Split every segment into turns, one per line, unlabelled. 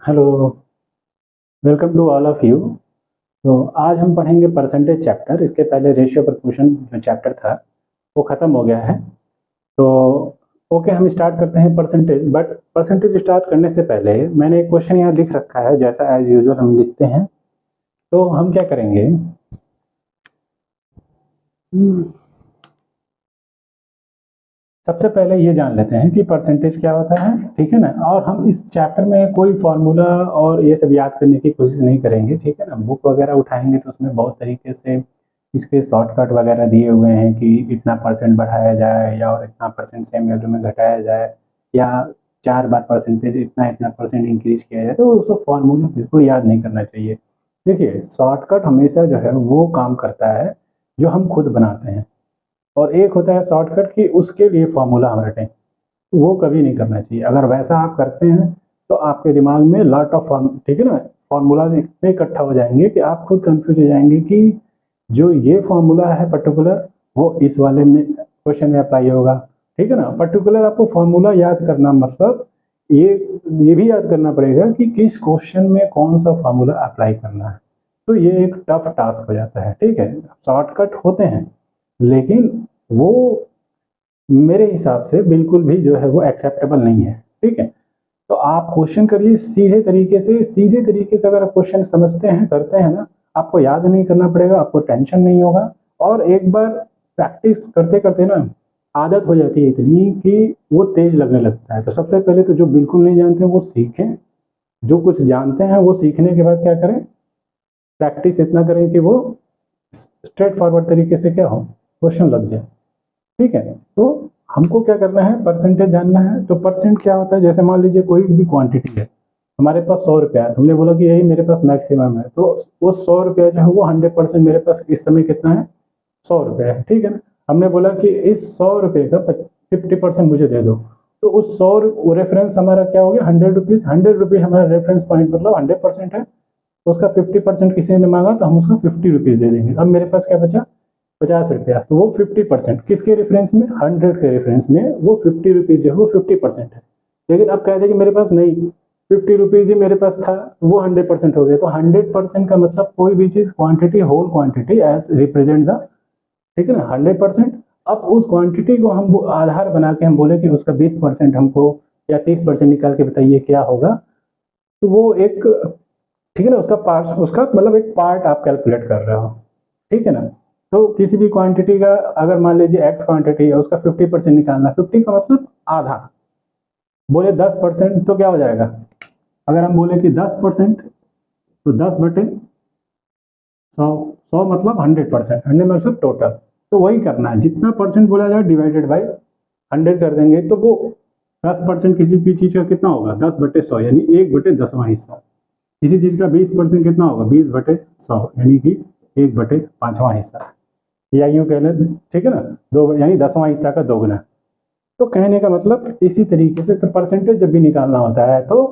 Hello, welcome to all of you. तो आज हम पढ़ेंगे परसेंटेज चैप्टर। इसके पहले रेशियो प्रपोर्शन जो चैप्टर था वो ख़त्म हो गया है। तो ओके, हम स्टार्ट करते हैं परसेंटेज। बट परसेंटेज स्टार्ट करने से पहले मैंने एक क्वेश्चन यहाँ लिख रखा है, जैसा एज यूजुअल हम लिखते हैं। तो हम क्या करेंगे, सबसे पहले ये जान लेते हैं कि परसेंटेज क्या होता है, ठीक है ना। और हम इस चैप्टर में कोई फार्मूला और ये सब याद करने की कोशिश नहीं करेंगे, ठीक है ना। बुक वगैरह उठाएंगे तो उसमें बहुत तरीके से इसके शॉर्टकट वगैरह दिए हुए हैं कि इतना परसेंट बढ़ाया जाए या और इतना परसेंट सेम वैल्यू में घटाया जाए, या 4 बार परसेंटेज इतना इतना परसेंट इंक्रीज किया जाए। तो उसको फार्मूला बिल्कुल याद नहीं करना चाहिए। देखिए, शॉर्टकट हमेशा जो है वो काम करता है जो हम खुद बनाते हैं, और एक होता है शॉर्टकट कि उसके लिए फॉर्मूला हम रटें। वो कभी नहीं करना चाहिए। अगर वैसा आप करते हैं तो आपके दिमाग में लॉट ऑफ ठीक है ना, फॉर्मूलाज इतने इकट्ठा हो जाएंगे कि आप खुद कंफ्यूज हो जाएंगे कि जो ये फॉर्मूला है पर्टिकुलर, वो इस वाले में क्वेश्चन में अप्लाई होगा, ठीक है ना। पर्टिकुलर आपको फॉर्मूला याद करना मतलब ये भी याद करना पड़ेगा कि किस क्वेश्चन में कौन सा फॉर्मूला अप्लाई करना है। तो ये एक टफ टास्क हो जाता है, ठीक है। शॉर्टकट होते हैं लेकिन वो मेरे हिसाब से बिल्कुल भी जो है वो एक्सेप्टेबल नहीं है, ठीक है। तो आप क्वेश्चन करिए सीधे तरीके से अगर आप क्वेश्चन समझते हैं, करते हैं ना, आपको याद नहीं करना पड़ेगा, आपको टेंशन नहीं होगा। और एक बार प्रैक्टिस करते करते ना आदत हो जाती है इतनी कि वो तेज लगने लगता है। तो सबसे पहले तो जो बिल्कुल नहीं जानते हैं वो सीखें, जो कुछ जानते हैं वो सीखने के बाद क्या करें, प्रैक्टिस इतना करें कि वो स्ट्रेट फॉरवर्ड तरीके से क्या हो, क्वेश्चन लग जाए, ठीक है। तो हमको क्या करना है, परसेंटेज जानना है। तो परसेंट क्या होता है, जैसे मान लीजिए कोई भी क्वांटिटी है, हमारे पास 100 रुपया है, हमने बोला कि यही मेरे पास मैक्सिमम है। तो वो 100 रुपया जो है वो 100% मेरे पास इस समय कितना है, 100 रुपया है, ठीक है ना। हमने बोला कि इस 100 रुपये का 50% मुझे दे दो। तो उस 100 रेफरेंस हमारा क्या हो गया, 100 रुपीज़। 100 रुपये हमारा रेफरेंस पॉइंट मतलब 100% है। तो उसका 50% किसी ने मांगा तो हम उसको 50 रुपीज़ दे देंगे। अब मेरे पास क्या बचा, 50 रुपया। तो वो 50% किसके रेफरेंस में, 100 के रेफरेंस में वो 50 रुपीज़ जो है वो 50% है। लेकिन अब कहते हैं कि मेरे पास नहीं, 50 रुपीज़ ही मेरे पास था, वो 100% हो गया। तो 100% का मतलब कोई भी चीज़ quantity, whole quantity as represent the, ठीक है ना, 100%। अब उस क्वांटिटी को हम आधार बना के हम बोले कि उसका 20% हमको या 30% निकाल के बताइए क्या होगा। तो वो एक, ठीक है ना, उसका पार्ट, उसका मतलब एक पार्ट आप कैलकुलेट कर रहे हो, ठीक है ना। तो किसी भी क्वांटिटी का अगर मान लीजिए एक्स क्वांटिटी है, उसका 50% निकालना, 50 का मतलब आधा। बोले 10% तो क्या हो जाएगा, अगर हम बोले कि 10% तो 10/100। 100 मतलब 100%, 100 मतलब टोटल। तो वही करना है, जितना परसेंट बोला जाए डिवाइडेड बाई 100 कर देंगे। तो वो 10% किसी भी चीज़ का कितना होगा, 10/100 यानी 1/10वां हिस्सा। किसी चीज़ का 20% कितना होगा, 20/100 यानी कि 1/5वां हिस्सा, या यूँ कह लें, ठीक है ना, दो यानी 10वां हिस्सा का दोगुना। तो कहने का मतलब इसी तरीके से, तो परसेंटेज जब भी निकालना होता है तो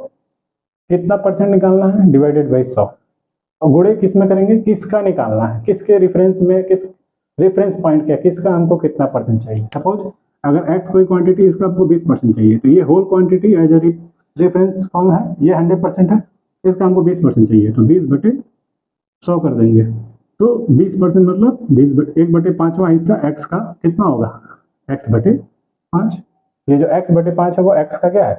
कितना परसेंट निकालना है, डिवाइडेड बाई 100। और गुणे किस में करेंगे, किसका निकालना है, किसके रेफरेंस में, किस रेफरेंस पॉइंट क्या, किसका हमको कितना परसेंट चाहिए। सपोज अगर एक्स कोई क्वांटिटी, इसका आपको 20% चाहिए, तो ये whole quantity as a reference कौन है, ये 100% है, इसका हमको 20% चाहिए। तो 20/100 कर देंगे। तो 20% मतलब 1/5वां हिस्सा एक्स का कितना होगा, x/5। ये जो x/5 है वो x का क्या है,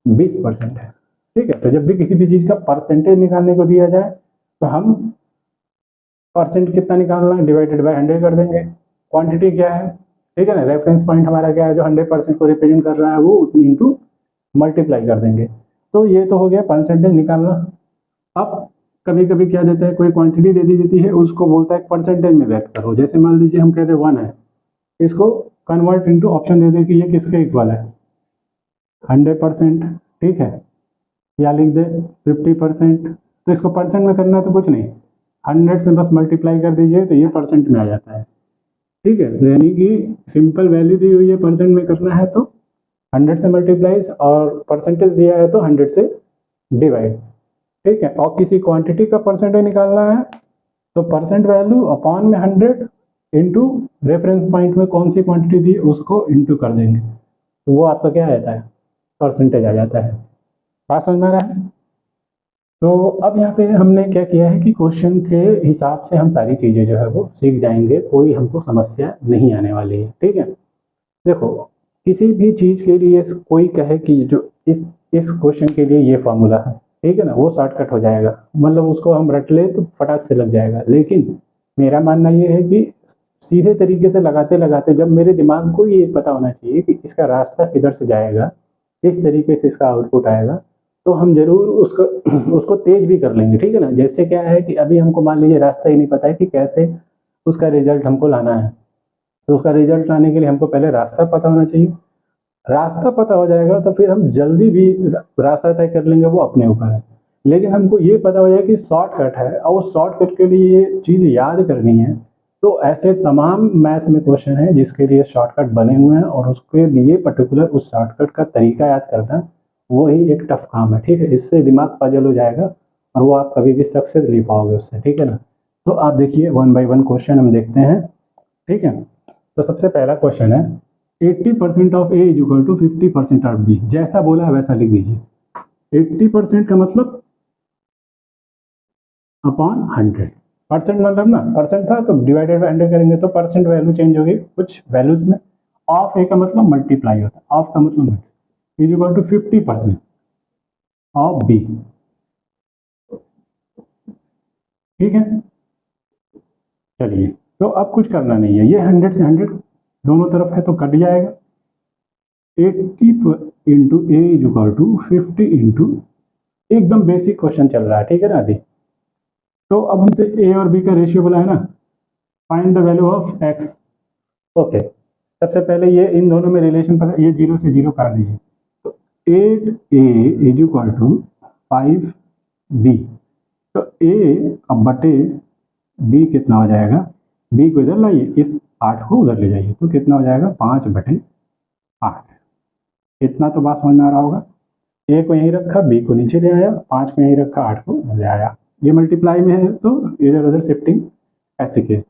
20% है, ठीक है। तो जब भी किसी भी चीज़ का परसेंटेज निकालने को दिया जाए तो हम परसेंट कितना निकालना है, डिवाइडेड बाय 100 कर देंगे। क्वांटिटी क्या है, ठीक है ना, रेफरेंस पॉइंट हमारा क्या है जो 100% को रिप्रेजेंट कर रहा है, वो इंटू मल्टीप्लाई कर देंगे। तो ये तो हो गया परसेंटेज निकालना। अब कभी कभी क्या देता है, कोई क्वांटिटी दे दी जाती है, उसको बोलता है परसेंटेज में व्यक्त करो। जैसे मान लीजिए हम कहते हैं 1 है, इसको कन्वर्ट इनटू ऑप्शन दे दें कि ये किसके इक्वल है, 100%, ठीक है, या लिख दे 50%। तो इसको परसेंट में करना है तो कुछ नहीं, 100 से बस मल्टीप्लाई कर दीजिए तो ये परसेंट में आ जाता है, ठीक है। तो यानी कि सिंपल वैल्यू दी हुई है, परसेंट में करना है तो 100 से मल्टीप्लाइज, और परसेंटेज दिया है तो 100 से डिवाइड, ठीक है। और किसी क्वांटिटी का परसेंटेज निकालना है तो परसेंट वैल्यू अपॉन में 100 इंटू रेफरेंस पॉइंट में कौन सी क्वांटिटी दी उसको इंटू कर देंगे, तो वो आपका क्या आ जाता है, परसेंटेज आ जाता है। बात समझ में आ रहा है। तो अब यहाँ पे हमने क्या किया है कि क्वेश्चन के हिसाब से हम सारी चीज़ें जो है वो सीख जाएंगे, कोई हमको समस्या नहीं आने वाली है, ठीक है। देखो, किसी भी चीज़ के लिए कोई कहे कि जो इस क्वेश्चन के लिए ये फॉर्मूला है, ठीक है ना, वो शॉर्टकट हो जाएगा, मतलब उसको हम रट ले तो फटाक से लग जाएगा। लेकिन मेरा मानना ये है कि सीधे तरीके से लगाते लगाते जब मेरे दिमाग को ये पता होना चाहिए कि इसका रास्ता किधर से जाएगा, किस तरीके से इसका आउटपुट आएगा, तो हम जरूर उसको उसको तेज भी कर लेंगे, ठीक है ना। जैसे क्या है कि अभी हमको मान लीजिए रास्ता ही नहीं पता है कि कैसे उसका रिजल्ट हमको लाना है, तो उसका रिजल्ट लाने के लिए हमको पहले रास्ता पता होना चाहिए। रास्ता पता हो जाएगा तो फिर हम जल्दी भी रास्ता तय कर लेंगे, वो अपने ऊपर है। लेकिन हमको ये पता हो जाए कि शॉर्टकट है और उस शॉर्टकट के लिए ये चीज़ याद करनी है, तो ऐसे तमाम मैथ में क्वेश्चन है जिसके लिए शॉर्टकट बने हुए हैं, और उसके लिए पर्टिकुलर उस शॉर्टकट का तरीका याद करना वो ही एक टफ काम है, ठीक है। इससे दिमाग पजल हो जाएगा और वो आप कभी भी सक्सेस नहीं पाओगे उससे, ठीक है ना। तो आप देखिए 1 बाय 1 क्वेश्चन हम देखते हैं, ठीक है। तो सबसे पहला क्वेश्चन है 80% of A is equal to 50% of B. जैसा बोला है वैसा लिख दीजिए। 80% का मतलब अपॉन 100, परसेंट मतलब ना परसेंट था तो डिवाइडेड बाय 100 करेंगे तो परसेंट वैल्यू चेंज होगी कुछ वैल्यूज में। ऑफ ए का मतलब मल्टीप्लाई होता है, ऑफ का मतलब multi, is equal to 50% of B, ठीक है। चलिए, तो अब कुछ करना नहीं है, ये 100 से 100 दोनों तरफ है तो कट जाएगा। 80 into A is equal to 50 into, एकदम बेसिक क्वेश्चन चल रहा है, ठीक है ना अभी। तो अब हमसे ए और बी का रेशियो बोला है ना, find the value of x. Okay, सबसे पहले ये इन दोनों में रिलेशन पता, ये 0 से 0 काट दीजिए, तो 8a is equal to 5b। तो a अब बटे b कितना हो जाएगा, b को इधर लाइए, इस 8 को उधर ले जाइए, तो कितना हो जाएगा 5/8। इतना तो बात समझ में आ रहा होगा। a को यहीं रखा, b को नीचे ले आया, 5 को यहीं रखा, 8 को ले आया। ये मल्टीप्लाई में है तो इधर उधर शिफ्टिंग ऐसे के।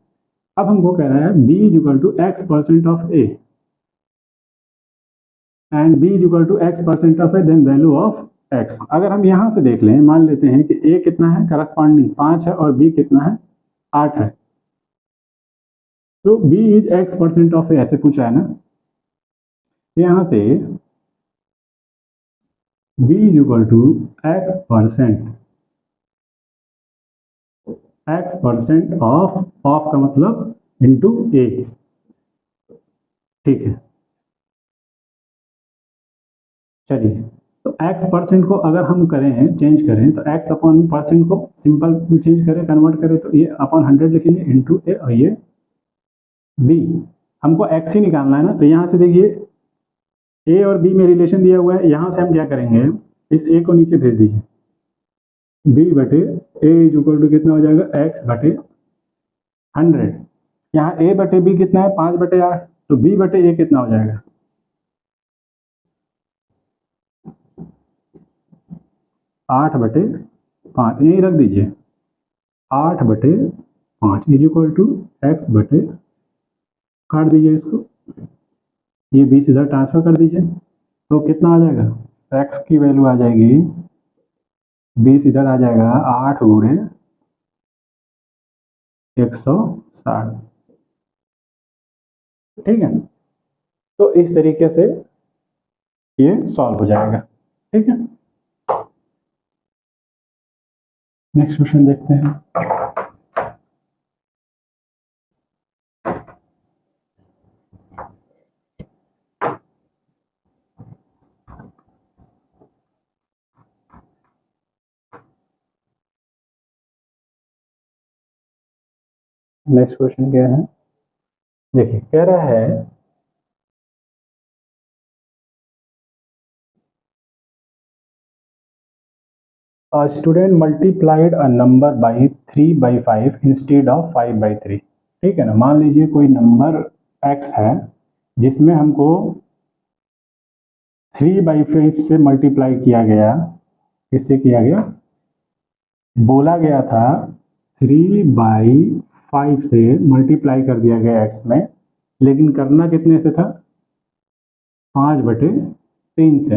अब हमको कह रहा है b is equal to x% of a and b is equal to x% of a, then value of x। अगर हम यहाँ से देख लें, मान लेते हैं कि a कितना है, करस्पॉन्डिंग 5 है, और b कितना है, 8 है, तो b is x% of a ऐसे पूछा है ना। यहाँ से b is equal to x% of का मतलब इंटू a, ठीक है। चलिए, तो x% को अगर हम करें चेंज करें तो x अपॉन परसेंट को सिंपल चेंज करें, कन्वर्ट करें तो ये अपॉन 100 लिखेंगे इंटू ए, और ये b, हमको x ही निकालना है ना। तो यहाँ से देखिए a और b में रिलेशन दिया हुआ है, यहाँ से हम क्या करेंगे, इस a को नीचे भेज दीजिए, b बटे a इज इक्वल टू कितना हो जाएगा, x/100। यहाँ a बटे b कितना है, 5/8, तो b बटे a कितना हो जाएगा, 8/5, यही रख दीजिए, 8/5 इज इक्वल टू x बटे, काट दीजिए इसको, ये 20 इधर ट्रांसफर कर दीजिए, तो कितना आ जाएगा, x की वैल्यू आ जाएगी 20 इधर आ जाएगा, 8 गुणे 160, ठीक है। तो इस तरीके से ये सॉल्व हो जाएगा, ठीक है। नेक्स्ट क्वेश्चन देखते हैं। नेक्स्ट क्वेश्चन क्या है, देखिए कह रहा है a student multiplied a number by 3/5 instead of 5/3, ठीक है ना। मान लीजिए कोई नंबर x है जिसमें हमको 3/5 से मल्टीप्लाई किया गया, किससे किया गया, बोला गया था 3/5 से मल्टीप्लाई कर दिया गया x में, लेकिन करना कितने से था, 5/3 से।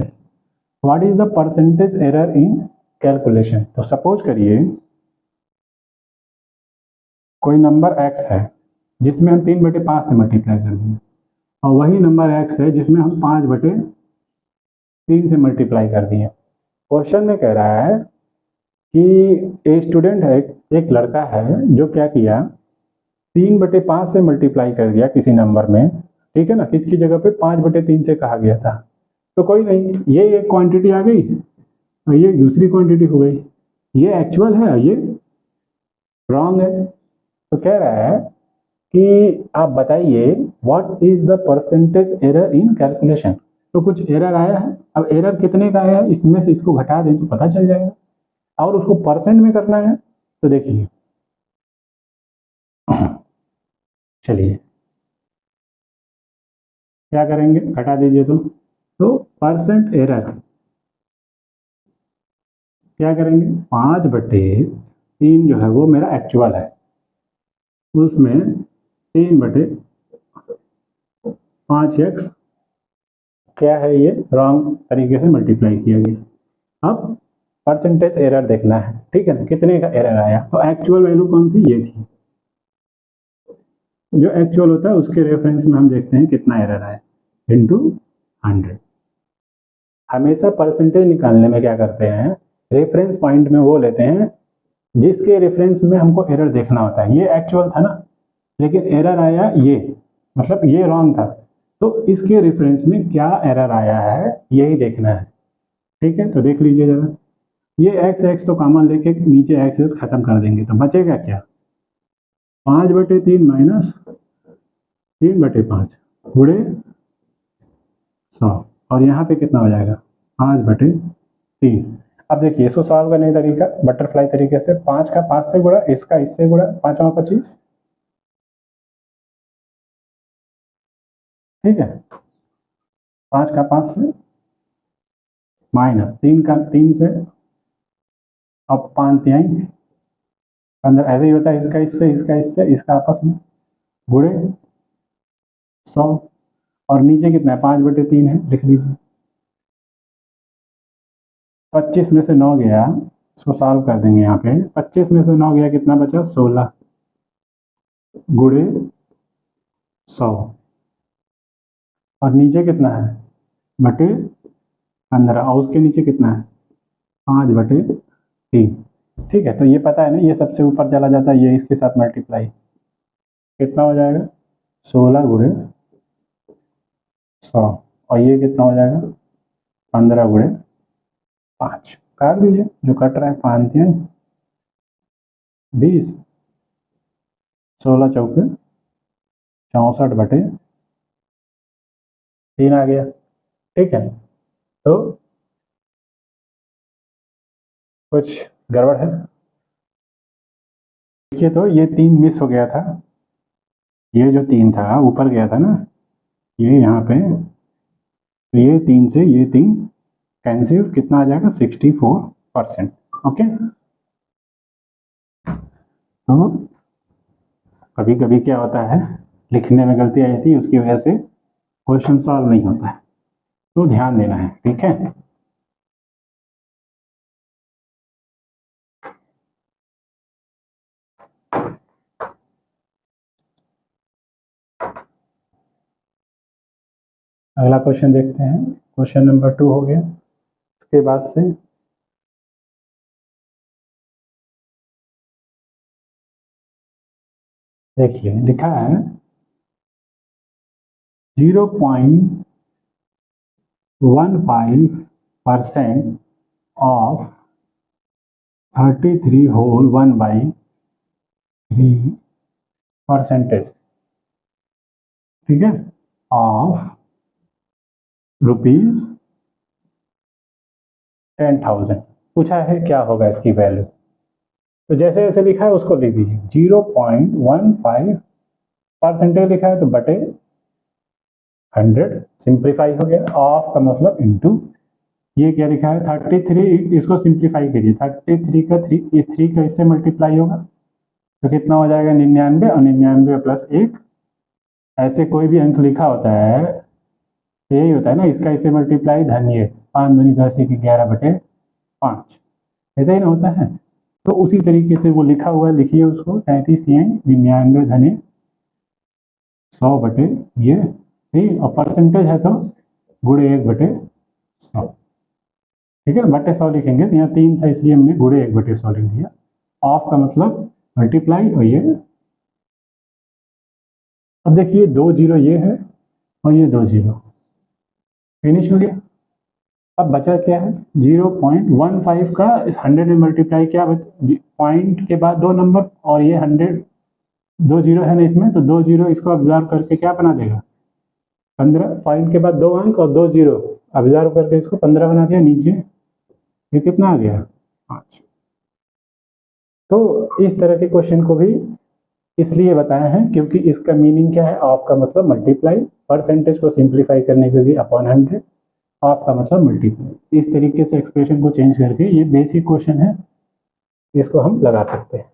What is the percentage error in calculation. तो सपोज करिए कोई नंबर x है जिसमें हम 3/5 से मल्टीप्लाई कर दिए, और वही नंबर x है जिसमें हम 5/3 से मल्टीप्लाई कर दिए। क्वेश्चन में कह रहा है कि एक स्टूडेंट है, एक लड़का है जो क्या किया, 3/5 से मल्टीप्लाई कर दिया किसी नंबर में, ठीक है ना, किसकी जगह पे 5/3 से कहा गया था। तो कोई नहीं, ये एक क्वांटिटी आ गई और ये दूसरी क्वांटिटी हो गई, ये एक्चुअल है, ये रॉन्ग है। तो कह रहा है कि आप बताइए what is the percentage error in calculation. तो कुछ एरर आया है, अब एरर कितने का आया है इसमें से इसको घटा दें तो पता चल जाएगा, और उसको परसेंट में करना है। तो देखिए चलिए क्या करेंगे, घटा दीजिए। तो परसेंट एरर क्या करेंगे, 5/3 जो है वो मेरा एक्चुअल है, उसमें 3/5x क्या है, ये रॉन्ग तरीके से मल्टीप्लाई किया गया। अब परसेंटेज एरर देखना है, ठीक है ना, कितने का एरर आया। तो एक्चुअल वैल्यू कौन थी, ये थी। जो एक्चुअल होता है उसके रेफरेंस में हम देखते हैं कितना एरर आया, इंटू 100। हमेशा परसेंटेज निकालने में क्या करते हैं, रेफरेंस पॉइंट में वो लेते हैं जिसके रेफरेंस में हमको एरर देखना होता है। ये एक्चुअल था ना, लेकिन एरर आया ये, मतलब ये रॉन्ग था, तो इसके रेफरेंस में क्या एरर आया है यही देखना है, ठीक है। तो देख लीजिए जरा, ये x तो कॉमन लेके नीचे x खत्म कर देंगे तो बचेगा क्या, 5/3 माइनस 3/5 गुणे 100, और यहाँ पे कितना हो जाएगा 5/3। अब देखिए इसको सॉल्व करने का तरीका बटरफ्लाई तरीके से, 5 का 5 से गुणा, इसका इससे गुणा, 5 और 25, ठीक है। 5 का 5 से माइनस 3 का 3 से, अब 5 तिहाई 15, ऐसे ही होता है, इसका इससे, इसका इससे, इसका आपस में गुणे 100, और नीचे कितना है 5/3 है, लिख लीजिए। 25 में से 9 गया, इसको सॉल्व कर देंगे यहाँ पे, 25 में से 9 गया कितना बचा 16 गुणे 100, और नीचे कितना है बटे 15, और उसके नीचे कितना है 5/3, ठीक है। तो ये पता है ना, ये सबसे ऊपर चला जाता है, ये इसके साथ मल्टीप्लाई, कितना हो जाएगा 16 गुणे 100, और ये कितना हो जाएगा 15 गुणे 5, काट दीजिए जो कट रहा है, 5 तिहाई 20, 16 चौके 64/3 आ गया, ठीक है। तो कुछ गड़बड़ है, देखिए तो ये 3 मिस हो गया था, ये जो 3 था ऊपर गया था ना, ये यहाँ पे, तो ये 3 से ये 3 कैंसिल, कितना आ जाएगा 64%, ओके। तो कभी कभी क्या होता है, लिखने में गलती आ जाती है, उसकी वजह से क्वेश्चन सॉल्व नहीं होता है, तो ध्यान देना है, ठीक है। अगला क्वेश्चन देखते हैं, क्वेश्चन नंबर 2 हो गया। उसके बाद से देखिए लिखा है 0.15% ऑफ 33 होल 1/3 परसेंटेज, ठीक है, ऑफ रुपीज 10,000। पूछा है क्या होगा इसकी वैल्यू, तो जैसे जैसे लिखा है उसको लिख दीजिए। 0.15% लिखा है तो बटे 100, सिंप्लीफाई हो गया, ऑफ का मतलब इनटू, ये क्या लिखा है 33, इसको सिंप्लीफाई करिए, 33 का 3, ये 3 का इससे मल्टीप्लाई होगा तो कितना हो जाएगा 99, और 99 प्लस 1, ऐसे कोई भी अंक लिखा होता है यही होता है ना, इसका इससे मल्टीप्लाई, धनिए 5 दूनी 10, 1 11/5, ऐसा ही ना होता है। तो उसी तरीके से वो लिखा हुआ है, लिखिए उसको 33 ये 99 धने 100 बटे ये, ठीक, और परसेंटेज है तो गुणे 1/100, ठीक है, बटे 100 लिखेंगे तो यहाँ 3 था इसलिए हमने गुणे 1/100 लिख दिया। ऑफ का मतलब मल्टीप्लाई, और ये अब देखिए 2 0 ये है और ये 2 0, फिनिश हो गया। अब बचा क्या है, 0.15 का 100 में मल्टीप्लाई किया, पॉइंट के बाद 2 नंबर, और ये 100 2 0 है ना इसमें, तो 2 0 इसको ऑब्जर्व करके क्या बना देगा 15, पॉइंट के बाद 2 अंक और 2 0 ऑब्जर्व करके इसको 15 बना दिया नीचे, ये कितना आ गया 5। तो इस तरह के क्वेश्चन को भी इसलिए बताया है क्योंकि इसका मीनिंग क्या है, ऑफ का मतलब मल्टीप्लाई, परसेंटेज को सिंप्लीफाई करने के लिए अपॉन 100, ऑफ का मतलब मल्टीप्लाई। इस तरीके से एक्सप्रेशन को चेंज करके, ये बेसिक क्वेश्चन है, इसको हम लगा सकते हैं,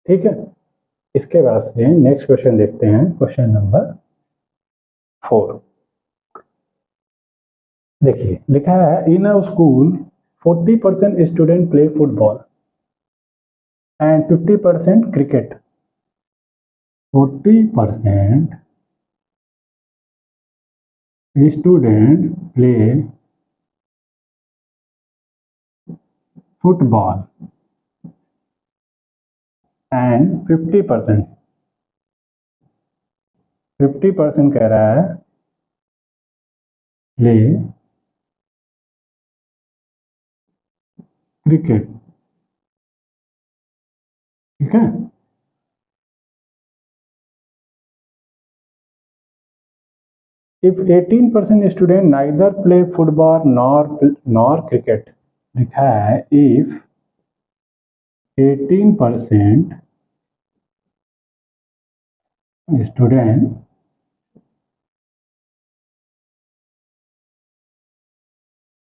ठीक है। इसके बाद से नेक्स्ट क्वेश्चन देखते हैं, क्वेश्चन नंबर 4। देखिए लिखा है, in a school 40% student play football and 50% cricket. 40% student play football and 50% कह रहा है प्ले क्रिकेट, ठीक है। If 18% student neither play football nor cricket, लिखा है if 18% student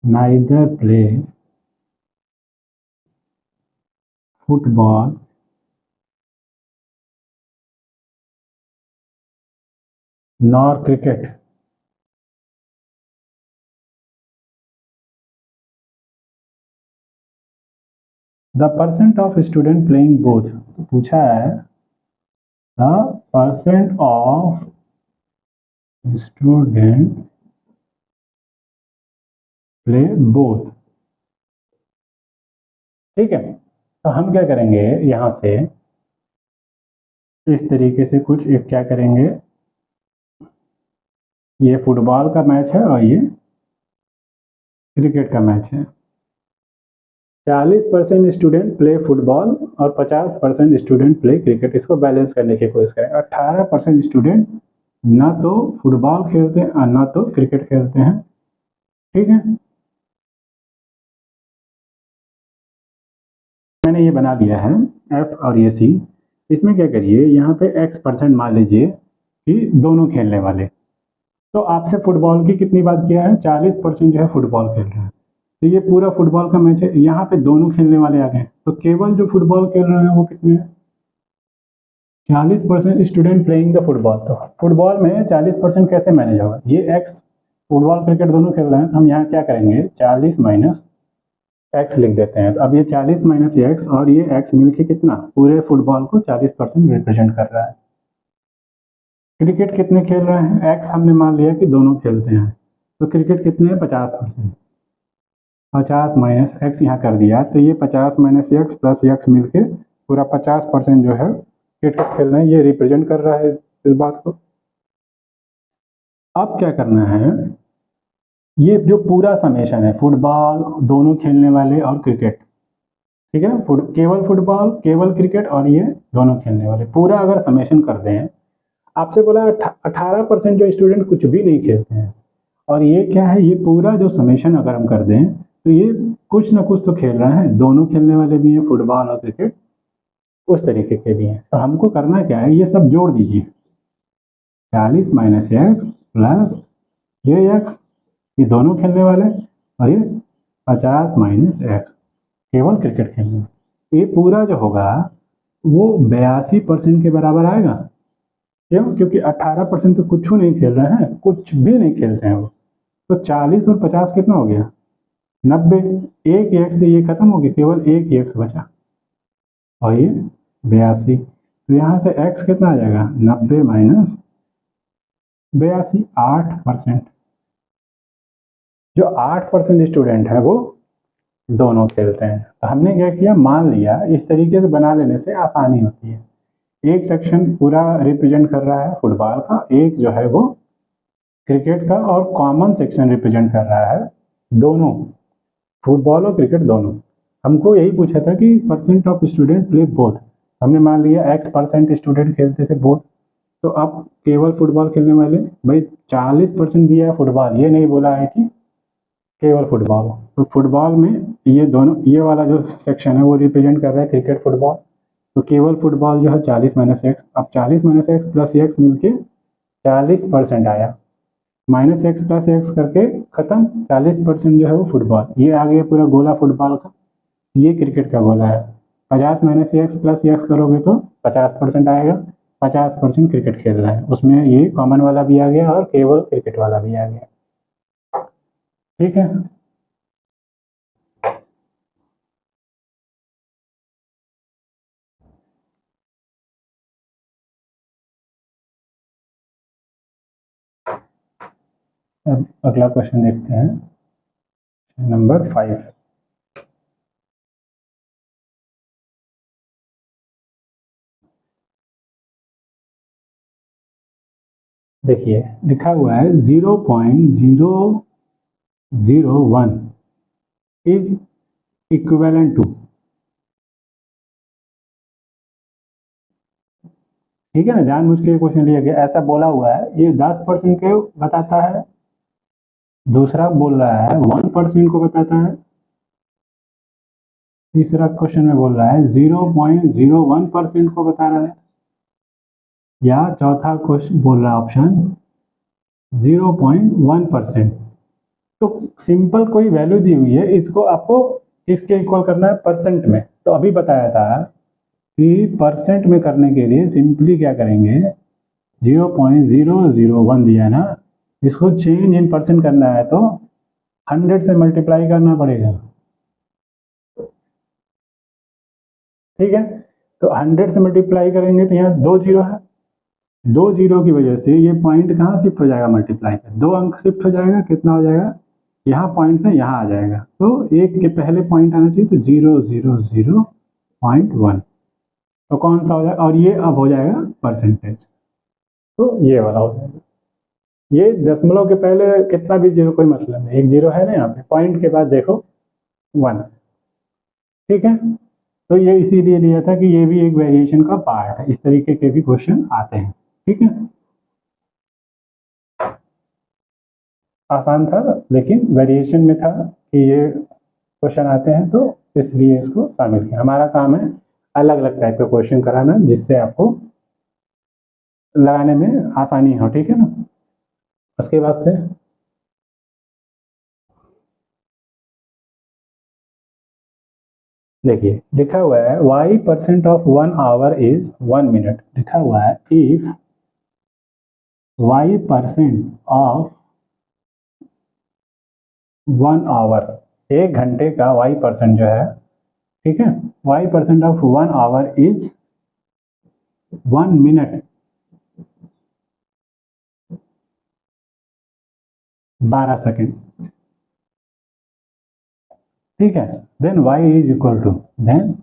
neither play football nor cricket, the percent of student playing both, तो पूछा है the percent of student play both, ठीक है। तो हम क्या करेंगे, यहां से इस तरीके से कुछ एक क्या करेंगे, ये फुटबॉल का मैच है और ये क्रिकेट का मैच है। 40% स्टूडेंट प्ले फुटबॉल और 50% स्टूडेंट प्ले क्रिकेट, इसको बैलेंस करने की कोशिश करें। 18% स्टूडेंट ना तो फुटबॉल खेलते हैं और ना तो क्रिकेट खेलते हैं, ठीक है। मैंने ये बना लिया है एफ और ये सी। इसमें क्या करिए, यहाँ पे x% मान लीजिए कि दोनों खेलने वाले, तो आपसे फुटबॉल की कितनी बात किया है, 40% जो है फुटबॉल खेल रहे हैं, तो ये पूरा फुटबॉल का मैच है, यहाँ पे दोनों खेलने वाले आ गए, तो केवल जो फुटबॉल खेल रहे हैं वो कितने हैं, 40% स्टूडेंट प्लेइंग द फुटबॉल। तो फुटबॉल में 40% कैसे मैनेज होगा, ये एक्स, फुटबॉल क्रिकेट दोनों खेल रहे हैं, तो हम यहाँ क्या करेंगे 40 माइनस एक्स लिख देते हैं। तो अब ये 40 माइनस एक्स और ये एक्स मिलके कितना, पूरे फुटबॉल को 40% रिप्रेजेंट कर रहा है। क्रिकेट कितने खेल रहे हैं, एक्स हमने मान लिया कि दोनों खेलते हैं, तो क्रिकेट कितने हैं 50%, 50 माइनस एक्स यहाँ कर दिया, तो ये 50 माइनस एक्स प्लस एक्स मिलके पूरा 50% जो है क्रिकेट खेल रहे हैं, ये रिप्रेजेंट कर रहा है इस बात को। अब क्या करना है, ये जो पूरा समेशन है, फुटबॉल दोनों खेलने वाले और क्रिकेट, ठीक है ना, केवल फुटबॉल केवल क्रिकेट और ये दोनों खेलने वाले, पूरा अगर समेशन कर दें, आपसे बोला 18% जो स्टूडेंट कुछ भी नहीं खेलते हैं, और ये क्या है, ये पूरा जो समेशन अगर हम कर दें तो ये कुछ ना कुछ तो खेल रहे हैं, दोनों खेलने वाले भी हैं फुटबॉल और क्रिकेट, उस तरीके के भी हैं। तो हमको करना क्या है, ये सब जोड़ दीजिए, 40 माइनस एक्स प्लस ये एक्स, ये दोनों खेलने वाले, और ये 50 माइनस एक्स केवल क्रिकेट खेलने, ये पूरा जो होगा वो 82% के बराबर आएगा। क्यों, क्योंकि 18% तो कुछ नहीं खेल रहे हैं, कुछ भी नहीं खेलते हैं वो, तो 40 और 50 कितना हो गया 90, एक एक्स से ये खत्म हो गया, केवल एक एक्स बचा और ये 82। तो यहाँ से x कितना आ जाएगा, 90 माइनस 82, 8%। जो 8% स्टूडेंट है वो दोनों खेलते हैं। तो हमने क्या किया, मान लिया, इस तरीके से बना लेने से आसानी होती है। एक सेक्शन पूरा रिप्रेजेंट कर रहा है फुटबॉल का, एक जो है वो क्रिकेट का, और कॉमन सेक्शन रिप्रेजेंट कर रहा है दोनों, फुटबॉल और क्रिकेट दोनों। हमको यही पूछा था कि percent of student play both. हमने मान लिया x% स्टूडेंट खेलते थे बोथ, तो अब केवल फुटबॉल खेलने वाले, भाई 40% दिया है फुटबॉल, ये नहीं बोला है कि केवल फुटबॉल। तो फुटबॉल में ये दोनों, ये वाला जो सेक्शन है वो रिप्रेजेंट कर रहा है क्रिकेट फुटबॉल। तो केवल फुटबॉल जो है 40 माइनस एक्स, अब 40 माइनस एक्स प्लस एक्स मिलके 40% आया, माइनस एक्स प्लस एक्स करके खत्म। 40% जो है वो फुटबॉल, ये आ गया पूरा गोला फुटबॉल का, ये क्रिकेट का गोला है। 50 माइनस एक्स प्लस एक्स करोगे तो 50% आएगा। 50% क्रिकेट खेल रहा है, उसमें ये कॉमन वाला भी आ गया और केवल क्रिकेट वाला भी आ गया। ठीक है, अब अगला क्वेश्चन देखते हैं, नंबर 5। देखिए लिखा हुआ है 0.001 इज इक्विवेलेंट टू, ठीक है ना, जानबूझ के क्वेश्चन लिया गया, ऐसा बोला हुआ है। ये 10% को बताता है, दूसरा बोल रहा है 1% को बताता है, तीसरा क्वेश्चन में बोल रहा है 0.01% को बता रहा है, या चौथा क्वेश्चन बोल रहा है ऑप्शन 0.1%। तो सिंपल कोई वैल्यू दी हुई है, इसको आपको किसके इक्वल करना है, परसेंट में। तो अभी बताया था कि परसेंट में करने के लिए सिंपली क्या करेंगे, 0.001 दिया है ना, इसको चेंज इन परसेंट करना है तो 100 से मल्टीप्लाई करना पड़ेगा, ठीक है। तो 100 से मल्टीप्लाई करेंगे तो यहाँ 2 जीरो है, 2 जीरो की वजह से ये पॉइंट कहाँ शिफ्ट हो जाएगा, मल्टीप्लाई कर 2 अंक शिफ्ट हो जाएगा, कितना हो जाएगा, यहाँ पॉइंट से यहाँ आ जाएगा। तो एक के पहले पॉइंट आना चाहिए, तो 0.1, तो कौन सा हो जाएगा, और ये अब हो जाएगा परसेंटेज, तो ये वाला हो जाएगा। ये दशमलव के पहले कितना भी जीरो कोई मतलब नहीं, एक जीरो है ना यहाँ पे, पॉइंट के बाद देखो 1, ठीक है। तो ये इसीलिए लिया था कि ये भी एक वेरिएशन का पार्ट है, इस तरीके के भी क्वेश्चन आते हैं, ठीक है। आसान था लेकिन वेरिएशन में था कि ये क्वेश्चन आते हैं, तो इसलिए इसको शामिल किया। हमारा काम है अलग अलग टाइप का क्वेश्चन कराना, जिससे आपको लगाने में आसानी हो, ठीक है ना। उसके बाद से देखिए लिखा हुआ है y% of 1 hour is 1 minute, लिखा हुआ है इफ y% ऑफ 1 आवर, एक घंटे का y% जो है, ठीक है, y% of 1 hour is 1 minute 12 second, ठीक है। Then y is equal to, then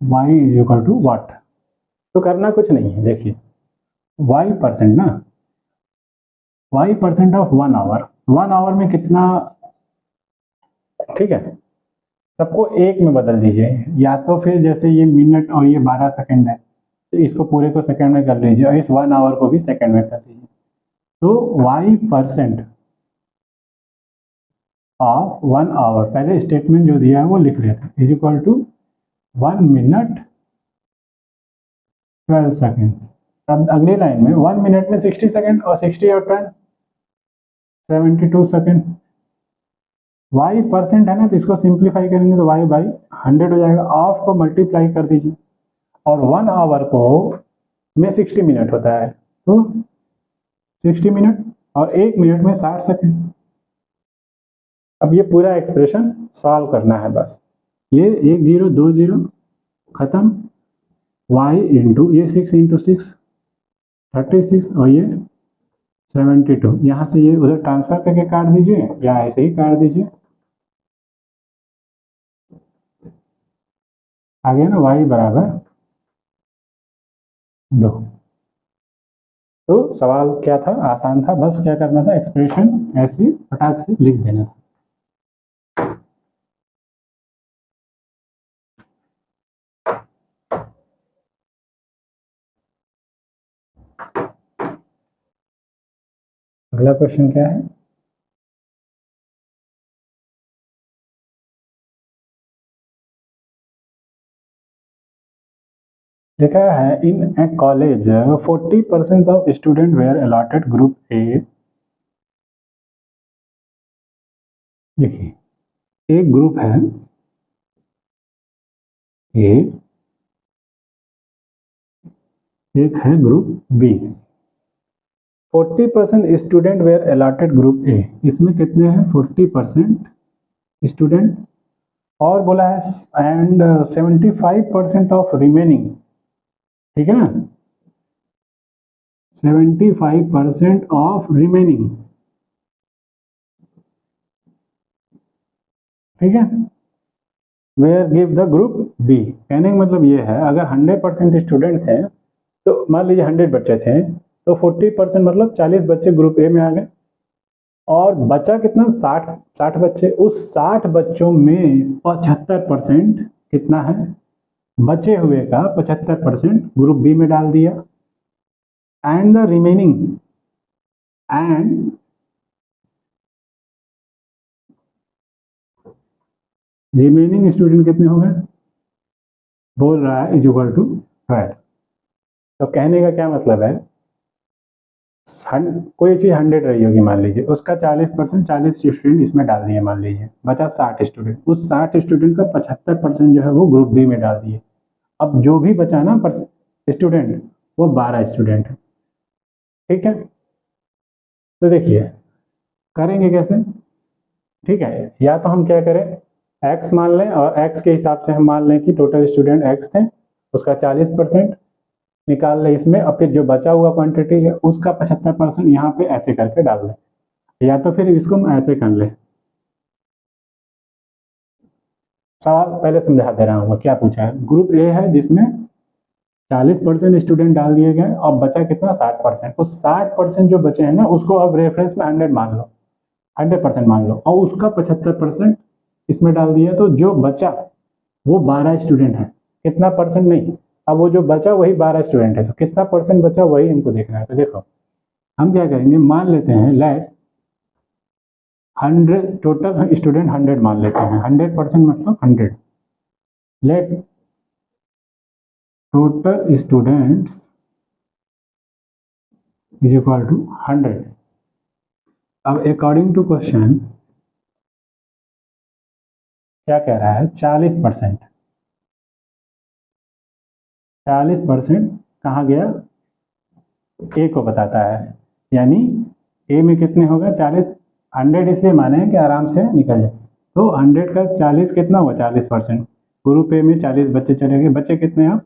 y is equal to what. तो करना कुछ नहीं है, देखिए y% ना, y% ऑफ 1 आवर, 1 आवर में कितना, ठीक है, सबको एक में बदल दीजिए, या तो फिर जैसे ये मिनट और ये 12 सेकंड है, तो इसको पूरे को सेकंड में कर लीजिए और इस 1 आवर को भी सेकंड में कर लीजिए। तो y% ऑफ 1 आवर, पहले स्टेटमेंट जो दिया है वो लिख लेते हैं, is equal to 1 minute 12 second. अब अगली लाइन में 1 मिनट में 60 सेकेंड, और 60 और 12 72 सेकेंड। y% है ना, तो इसको सिंप्लीफाई करेंगे तो y बाई 100 हो जाएगा, ऑफ को मल्टीप्लाई कर दीजिए, और 1 आवर को में 60 मिनट होता है, तो 60 मिनट, और 1 मिनट में 60 सेकेंड, अब ये पूरा एक्सप्रेशन सॉल्व करना है बस। ये 1 0 2 0 खत्म, y इंटू ये 6 इंटू 6 36 और ये 72। यहाँ से ये उधर ट्रांसफर करके काट दीजिए या ऐसे ही काट दीजिए, आ गया ना y बराबर 2। तो सवाल क्या था, आसान था, बस क्या करना था, एक्सप्रेशन ऐसे फटाक से लिख देना था। अगला क्वेश्चन क्या है, लिखा है in a college 40% of student were allotted group A. देखिए एक ग्रुप है ए, एक है group B. 40% student were allotted group A, इसमें कितने हैं 40% स्टूडेंट, और बोला है एंड 75% ऑफ रिमेनिंग, ठीक है ना, 75% ऑफ रिमेनिंग, ठीक है, where give the group B. कहने का मतलब ये है अगर 100% स्टूडेंट थे तो मान लीजिए 100 बच्चे थे तो 40% मतलब 40 बच्चे ग्रुप ए में आ गए, और बचा कितना 60 बच्चे, उस 60 बच्चों में 75% कितना है, बचे हुए का 75% ग्रुप बी में डाल दिया, and the remaining, and remaining student कितने हो गए, बोल रहा है इज इक्वल टू 12। तो कहने का क्या मतलब है, कोई चीज़ 100 रही होगी मान लीजिए, उसका 40% 40 स्टूडेंट इसमें डाल दिए मान लीजिए, बचा 60 स्टूडेंट, उस 60 स्टूडेंट का 75% जो है वो ग्रुप बी में डाल दिए। अब जो भी बचा ना स्टूडेंट वो 12 स्टूडेंट है, ठीक है। तो देखिए करेंगे कैसे, ठीक है, या तो हम क्या करें x मान लें और x के हिसाब से हम मान लें कि टोटल स्टूडेंट x थे, उसका 40% निकाल लें इसमें, और फिर जो बचा हुआ क्वांटिटी है उसका 75% यहाँ पे ऐसे करके डाल लें, या तो फिर इसको हम ऐसे कर लें। सवाल पहले समझा दे रहा हूँ क्या पूछा है, ग्रुप ए है जिसमें 40% स्टूडेंट डाल दिए गए और बचा कितना 60%, उस 60% जो बचे हैं ना उसको अब रेफरेंस में 100 मान लो, 100% मान लो, और उसका 75% इसमें डाल दिया, तो जो बचा वो 12 स्टूडेंट है, कितना परसेंट नहीं, अब वो जो बचा वही 12 स्टूडेंट है, तो कितना परसेंट बचा वही हमको देखना है। तो देखो हम क्या करेंगे, मान लेते हैं लेट 100 टोटल स्टूडेंट 100 मान लेते हैं, 100% मतलब 100, let total students is equal to 100। अब अकॉर्डिंग टू क्वेश्चन क्या कह रहा है, 40%, 40% कहाँ गया, ए को बताता है, यानी ए में कितने होगा 40, 100 इसलिए माने हैं कि आराम से निकल जाए, तो 100 का 40 कितना हुआ 40%, ग्रुप ए में 40 बच्चे चले गए, बच्चे कितने आप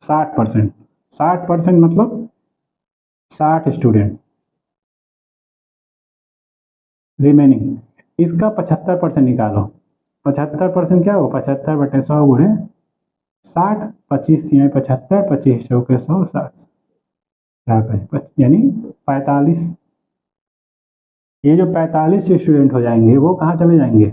60%, 60% मतलब 60 स्टूडेंट रिमेनिंग, इसका 75% निकालो, 75% क्या होगा 75/100 गुणे 60, 25 तिहाई 75, 25 चौके 100, 60 यानी 45। ये जो 45 स्टूडेंट हो जाएंगे वो कहाँ चले जाएंगे,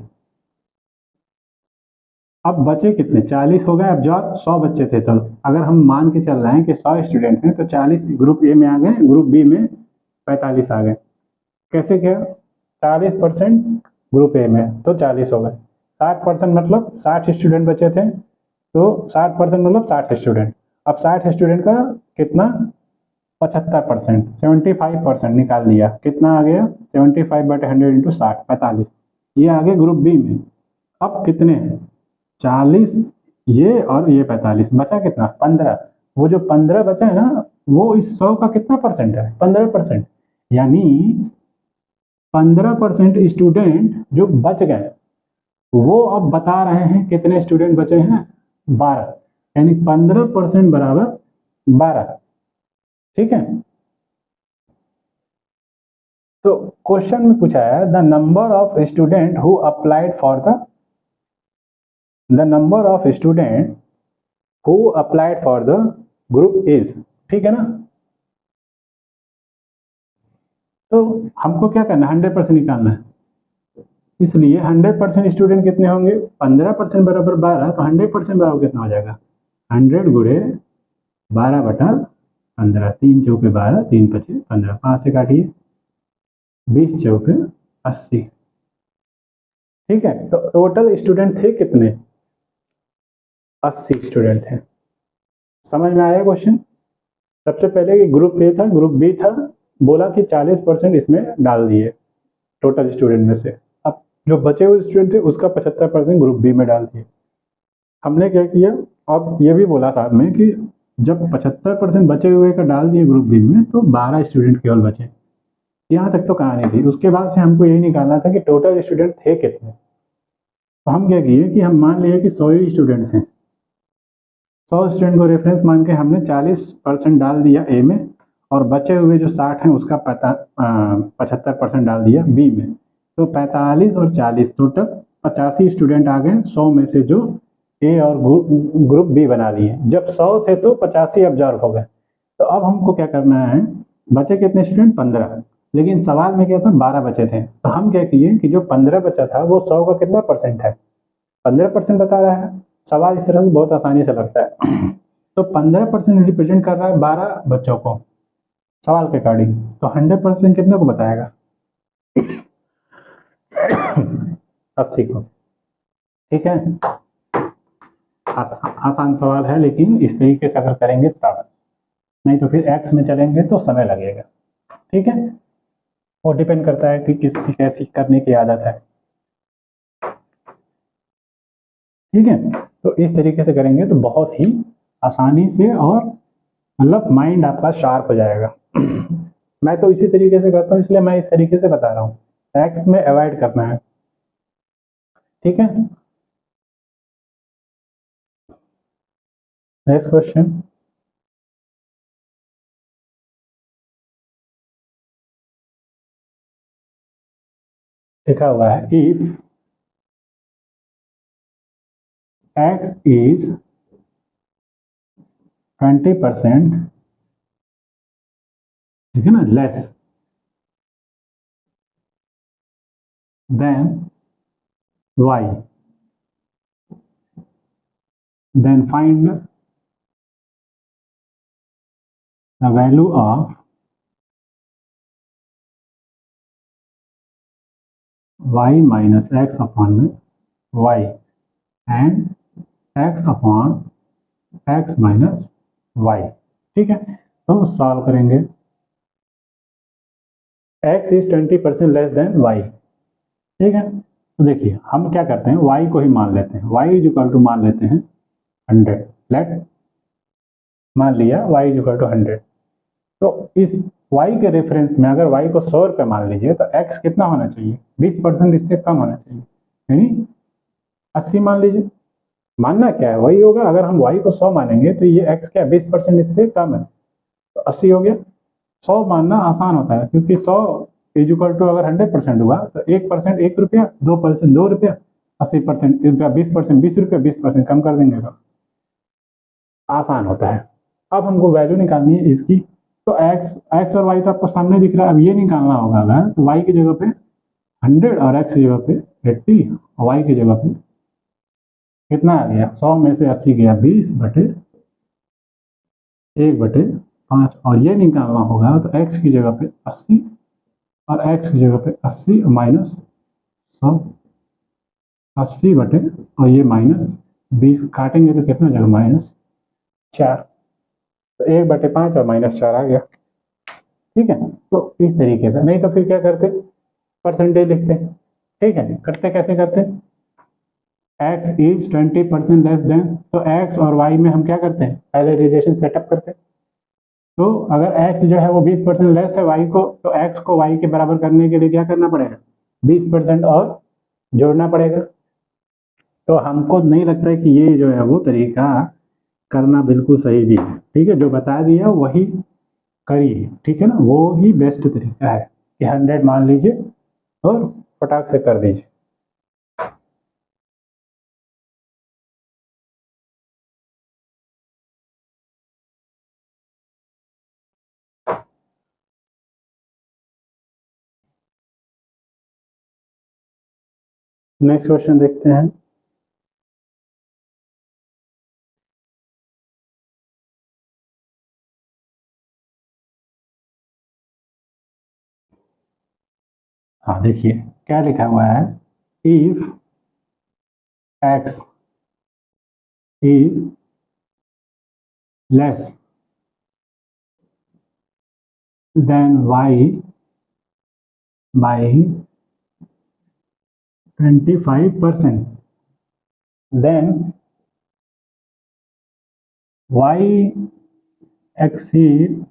अब बचे कितने 40 हो गए, अब जो 100 बच्चे थे, तो अगर हम मान के चल रहे हैं कि 100 स्टूडेंट हैं तो 40 ग्रुप ए में आ गए, ग्रुप बी में 45 आ गए, कैसे क्या 40% ग्रुप ए में तो 40 हो गए, 60% मतलब 60 स्टूडेंट बचे थे, तो 60% मतलब 60 स्टूडेंट, अब 60 स्टूडेंट का कितना 75%, 75% निकाल दिया, कितना आ गया 75/100 इंटू 60 45, ये आ गए ग्रुप बी में। अब कितने हैं 40 ये और ये 45, बचा कितना 15, वो जो 15 बचा है ना वो इस 100 का कितना परसेंट है 15%, यानी 15% स्टूडेंट जो बच गए वो अब बता रहे हैं कितने स्टूडेंट बचे हैं, 12, यानी 15% बराबर 12। ठीक है, तो क्वेश्चन में पूछा है the number of student who applied for the number of student who applied for the group is. ठीक है ना, तो हमको क्या करना है, 100% निकालना है। इसलिए 100% स्टूडेंट कितने होंगे, 15% बराबर 12, तो 100% बराबर कितना हो जाएगा, 100 गुणे 12/15, 3 चौके 12, 3 पचे 15, 5 से काटिए, 20 चौके 80। ठीक है, तो टोटल स्टूडेंट थे कितने, 80 स्टूडेंट थे। समझ में आया क्वेश्चन। सबसे पहले कि ग्रुप ए था, ग्रुप बी था, बोला कि 40% इसमें डाल दिए टोटल स्टूडेंट में से। अब जो बचे हुए स्टूडेंट थे उसका 75% ग्रुप बी में डाल दिए। हमने क्या किया, अब ये भी बोला साथ में कि जब 75% बचे हुए का डाल दिए ग्रुप बी में तो 12 स्टूडेंट केवल बचे। यहाँ तक तो कहानी थी। उसके बाद से हमको यही निकालना था कि टोटल स्टूडेंट थे कितने। तो हम क्या किए कि हम मान लिए कि 100 ही स्टूडेंट थे, 100 स्टूडेंट को रेफरेंस मान के हमने 40% डाल दिया ए में, और बचे हुए जो 60 हैं उसका 75% डाल दिया बी में। तो 45 और 40 टोटल 85 स्टूडेंट आ गए 100 में से, जो ए और ग्रुप बी बना लिए। जब 100 थे तो 85 ऑब्जर्व हो गए। तो अब हमको क्या करना है, बचे कितने स्टूडेंट, 15, लेकिन सवाल में क्या था, 12 बचे थे। तो हम क्या किए कि जो 15 बचा था वो 100 का कितना परसेंट है, 15% बता रहा है। सवाल इस तरह से बहुत आसानी से लगता है। तो 15% रिप्रेजेंट कर रहा है 12 बच्चों को सवाल के अकॉर्डिंग, तो 100% कितने को बताएगा, 80 को। ठीक है, आसान सवाल है, लेकिन इस तरीके से अगर करेंगे तब, नहीं तो फिर एक्स में चलेंगे तो समय लगेगा। ठीक है, वो डिपेंड करता है कि किसकी कैसी करने की आदत है। ठीक है, तो इस तरीके से करेंगे तो बहुत ही आसानी से, और मतलब माइंड आपका शार्प हो जाएगा। मैं तो इसी तरीके से करता हूँ, इसलिए मैं इस तरीके से बता रहा हूँ, एक्स में अवॉइड करना है। ठीक है, नेक्स्ट क्वेश्चन। लिखा हुआ है इफ एक्स इज 20%, ठीक है ना, less than Y, then find the value of y minus X upon में y and x upon x minus y। ठीक है, तो सॉल्व करेंगे। x is 20% less than y। ठीक है, तो देखिए हम क्या करते हैं, y को ही मान लेते हैं, y इज इक्वल टू मान लेते हैं 100। लेट मान लिया y इज इक्वल टू 100। तो इस y के रेफरेंस में अगर y को 100 रुपये मान लीजिए तो x कितना होना चाहिए, 20% इससे कम होना चाहिए, यानी 80 मान लीजिए। मानना क्या है, वही होगा। अगर हम y को 100 मानेंगे तो ये x क्या 20% इससे कम है, तो 80 हो गया। 100 मानना आसान होता है, क्योंकि 100 इज इक्वल टू अगर 100% हुआ तो 1% 1 रुपया, 2% 2 रुपया, 80% 20%, 20 रुपया, 20% कम कर देंगे तो आसान होता है। अब हमको वैल्यू निकालनी है इसकी, तो x और y तो आपको सामने दिख रहा है। अब ये निकालना होगा अगर, तो y की जगह पे 100 और x की जगह पे 80 और y की जगह पे कितना आ गया, 100 में से 80 गया 20/1/5, और ये निकालना होगा तो x की जगह पे 80 और x की जगह पे 80 माइनस 100, 80 और ये माइनस 20 काटेंगे तो कितना हो जाएगा, -4। तो 1/5 और -4 आ गया। ठीक है, तो इस तरीके से, नहीं तो फिर क्या करते, परसेंटेज लिखते। ठीक है, करते कैसे करते, x इज 20% लेस देन, तो x और y में हम क्या करते हैं, पहले रिलेशन सेटअप करते हैं। तो अगर x जो है वो 20% लेस है y को, तो x को y के बराबर करने के लिए क्या करना पड़ेगा, 20% और जोड़ना पड़ेगा। तो हमको नहीं लगता है कि ये जो है वो तरीका करना बिल्कुल सही भी है, ठीक है। जो बता दिया वही करिए, ठीक है ना, वो ही बेस्ट तरीका है कि 100 मान लीजिए और फटाक से कर दीजिए। नेक्स्ट क्वेश्चन देखते हैं। हाँ देखिए क्या लिखा हुआ है, if X is less than Y by 25%, then Y exceed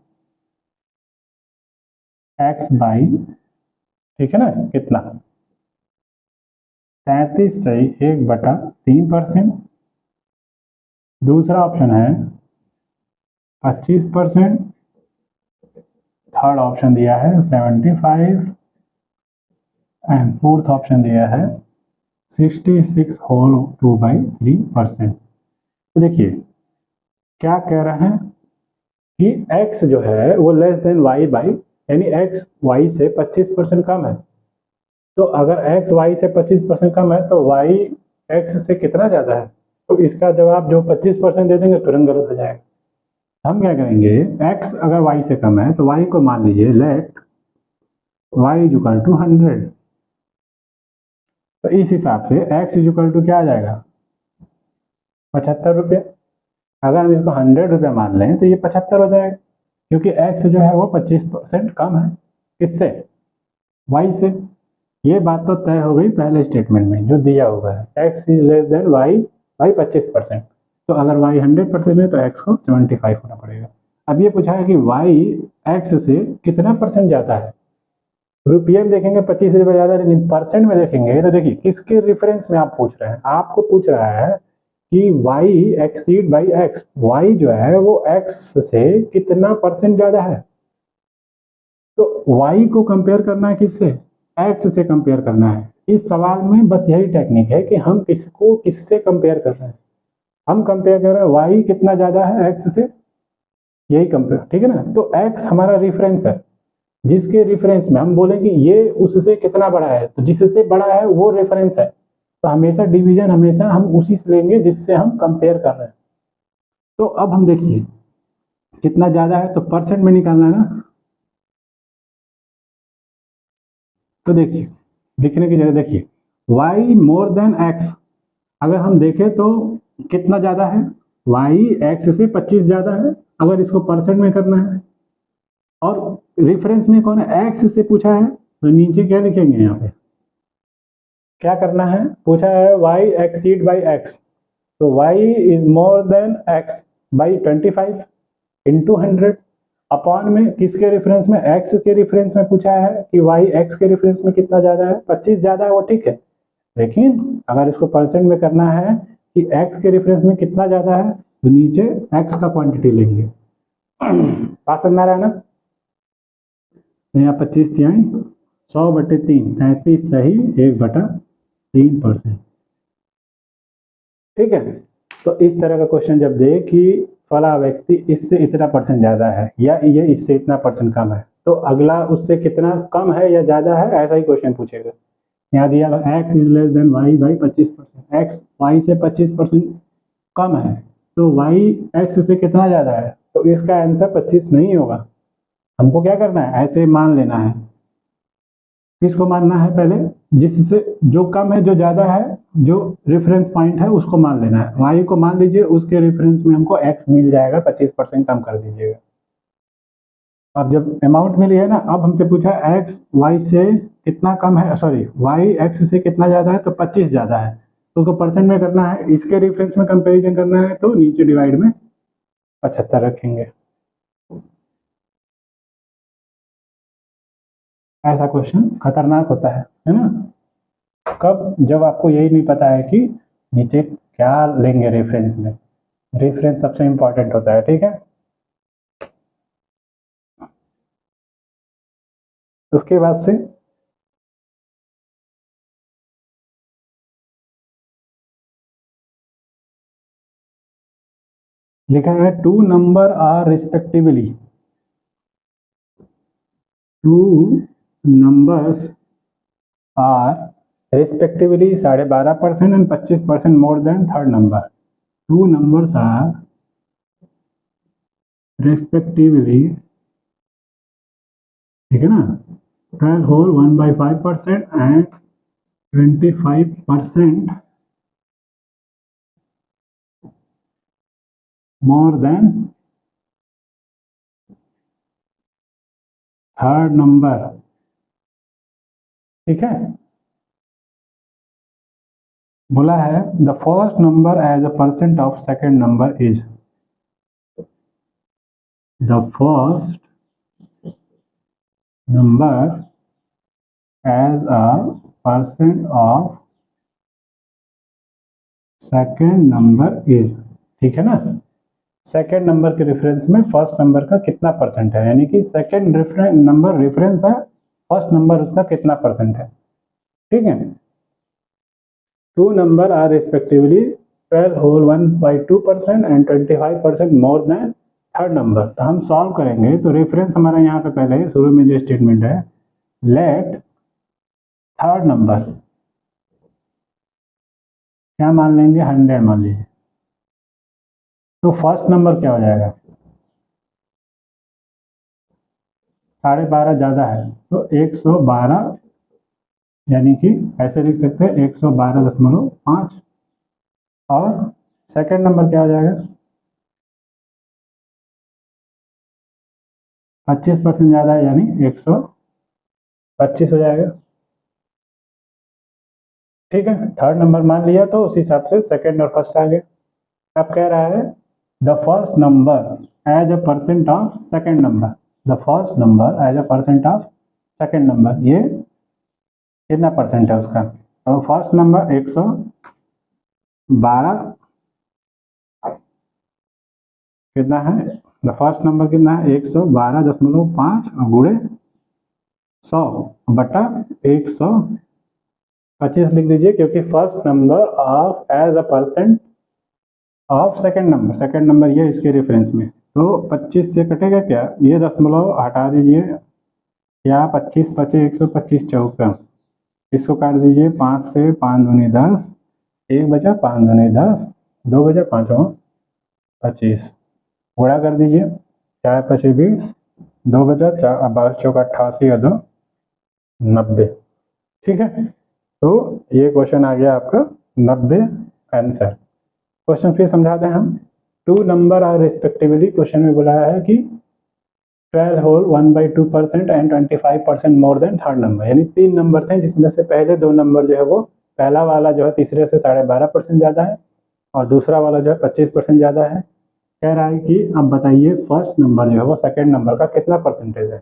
X by, ठीक है ना, कितना, 33/1/3%। दूसरा ऑप्शन है 25%। थर्ड ऑप्शन दिया है 75 एंड फोर्थ ऑप्शन दिया है 66 होल 2/3%। तो देखिए क्या कह रहे हैं कि x जो है वो लेस देन y बाई, यानी x y से 25% कम है। तो अगर x y से 25% कम है तो y x से कितना ज़्यादा है, तो इसका जवाब जो 25% दे देंगे तुरंत गलत हो जाएगा। हम क्या करेंगे, x अगर y से कम है तो y को मान लीजिए let y is equal to 100। तो इस हिसाब से x इज इक्वल टू क्या आ जाएगा, 75 रुपये। अगर हम इसको 100 रुपये मान लें तो ये 75 हो जाएगा, क्योंकि x जो है वो 25% कम है किससे, y से। ये बात तो तय हो गई पहले स्टेटमेंट में जो दिया हुआ है, x is less than y by 25%। तो अगर y 100% है तो x को 75 होना पड़ेगा। अब ये पूछा है कि y x से कितना परसेंट ज़्यादा है। रुपये में देखेंगे 25 रुपये ज़्यादा, लेकिन परसेंट में देखेंगे तो देखिए किसके रेफरेंस में आप पूछ रहे हैं। आपको पूछ रहा है कि y exceed by x, y जो है वो x से कितना परसेंट ज़्यादा है। तो y को कंपेयर करना है किससे, x से कंपेयर करना है। इस सवाल में बस यही टेक्निक है कि हम किसको किससे कंपेयर कर रहे हैं। हम कंपेयर कर रहे हैं y कितना ज़्यादा है x से, यही कंपेयर, ठीक है ना। तो x हमारा रेफरेंस है, जिसके रेफरेंस में हम बोलेंगे ये उससे कितना बड़ा है, तो जिससे बड़ा है वो रेफरेंस है। तो हमेशा डिवीजन हमेशा हम उसी से लेंगे जिससे हम कंपेयर कर रहे हैं। तो अब हम देखिए कितना ज़्यादा है तो परसेंट में निकालना है ना। तो देखिए लिखने की जगह देखिए y मोर देन x, अगर हम देखें तो कितना ज़्यादा है, y x से 25 ज़्यादा है अगर इसको परसेंट में करना है। और रेफरेंस में कौन है, x से पूछा है, तो नीचे क्या लिखेंगे, यहाँ पे क्या करना है, पूछा है y एक्सीड बाई x, तो y is more than x by 25 into 100 upon में किसके रेफरेंस में, x के रेफरेंस में पूछा है कि y x के रेफरेंस में कितना ज़्यादा है, 25 ज़्यादा है वो ठीक है। लेकिन अगर इसको परसेंट में करना है कि x के रेफरेंस में कितना ज़्यादा है, तो नीचे x का क्वांटिटी लेंगे। बात समझ में आ रहा है ना। तो यहाँ 25 तिहाई 100/3, 33 सही 1/3%, ठीक है। तो इस तरह का क्वेश्चन जब दे कि फला व्यक्ति इससे इतना परसेंट ज़्यादा है या ये इससे इतना परसेंट कम है, तो अगला उससे कितना कम है या ज़्यादा है, ऐसा ही क्वेश्चन पूछेगा। यहाँ दिया x is less than y by 25%, x y से 25% कम है, तो y x से कितना ज़्यादा है, तो इसका आंसर 25 नहीं होगा। हमको क्या करना है, ऐसे मान लेना है। किसको मानना है, पहले जिससे जो कम है जो ज़्यादा है, जो रेफरेंस पॉइंट है उसको मान लेना है। y को मान लीजिए, उसके रेफरेंस में हमको x मिल जाएगा, 25% कम कर दीजिएगा। अब जब अमाउंट मिली है ना, अब हमसे पूछा x y से कितना कम है, सॉरी y x से कितना ज़्यादा है, तो 25 ज़्यादा है, तो उसको परसेंट में करना है, इसके रेफरेंस में कंपेरिजन करना है, तो नीचे डिवाइड में 75 रखेंगे। ऐसा क्वेश्चन खतरनाक होता है ना। कब? जब आपको यही नहीं पता है कि नीचे क्या लेंगे रेफरेंस में। रेफरेंस सबसे इंपॉर्टेंट होता है, ठीक है। उसके बाद से लिखा है two number are respectively, two numbers are respectively 12.5% and 25% more than third number. Two numbers are respectively, ठीक है ना, 12 whole 1/5% and 25% more than third number, ठीक है। बोला है the first number as a percent of second number is, the first number as a percent of second number is, ठीक है ना। सेकेंड नंबर के रेफरेंस में फर्स्ट नंबर का कितना परसेंट है, यानी कि सेकेंड नंबर रेफरेंस है, फर्स्ट नंबर उसका कितना परसेंट है, ठीक है। Two number are respectively 12 whole 1/2% and 25% more than third number. तो हम सॉल्व करेंगे तो रेफरेंस हमारा यहाँ पे पहले शुरू में जो स्टेटमेंट है, लेट थर्ड नंबर क्या मान लेंगे, 100 मान लीजिए। तो फर्स्ट नंबर क्या हो जाएगा, 12.5 ज़्यादा है तो 112, यानी कि ऐसे लिख सकते हैं 112.5। और सेकंड नंबर क्या हो जाएगा, 25% ज़्यादा है यानी 125 हो जाएगा, ठीक है। थर्ड नंबर मान लिया तो उस हिसाब से सेकंड और फर्स्ट आ गया। अब कह रहा है the first number as a percent of second number, the first number as a percent of second number, ये कितना परसेंट है उसका। तो फर्स्ट नंबर 112 कितना है, द फर्स्ट नंबर कितना है 112.5 गुणे 100 बटा 125 लिख दीजिए, क्योंकि first number of as a percent of second number ये इसके रेफरेंस में। तो 25 से कटेगा क्या, ये दशमलव हटा दीजिए, या 25 25 125 चौका, इसको काट दीजिए, 5 से 5 दूनी 10, 1 बचा 5 दूनी 10, 2 बचा 5 25, गुणा कर दीजिए, 4 5 20, 2 बचा 4 12 चौका 88 या 2 90, ठीक है। तो ये क्वेश्चन आ गया आपका 90 आंसर। क्वेश्चन फिर समझा दें हम। Two number are respectively, question में बोला है कि 12 whole 1/2% and 25% more than third number, यानी 3 नंबर थे जिसमें से पहले 2 नंबर जो है वो, पहला वाला जो है तीसरे से 12.5% ज़्यादा है और दूसरा वाला जो है 25% ज़्यादा है। कह रहा है कि अब बताइए फर्स्ट नंबर जो है वो सेकेंड नंबर का कितना परसेंटेज है।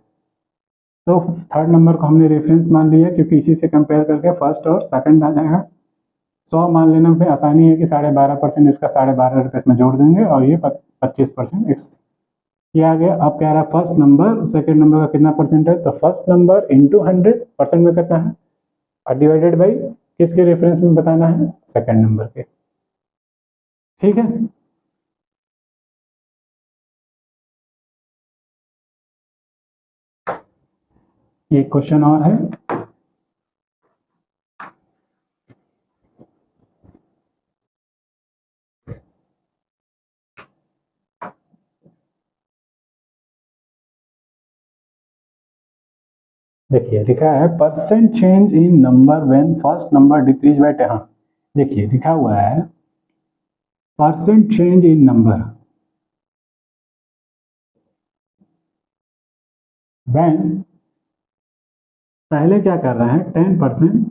तो थर्ड नंबर को हमने रेफरेंस मान लिया, क्योंकि इसी से कंपेयर करके फर्स्ट और सेकंड आ जाएगा। 100 मान लेना पे आसानी है कि 12.5% इसका 12.5 रुपये इसमें जोड़ देंगे और ये 25% एक्स किया गया। अब कह रहा है फर्स्ट नंबर सेकंड नंबर का कितना परसेंट है, तो फर्स्ट नंबर इंटू 100% में करना है और डिवाइडेड बाई किसके रेफरेंस में बताना है, सेकंड नंबर के, ठीक है। एक क्वेश्चन और है, देखिए लिखा है percent change in number when first number decrease by 10। देखिए लिखा हुआ है percent change in number when, पहले क्या कर रहे हैं 10%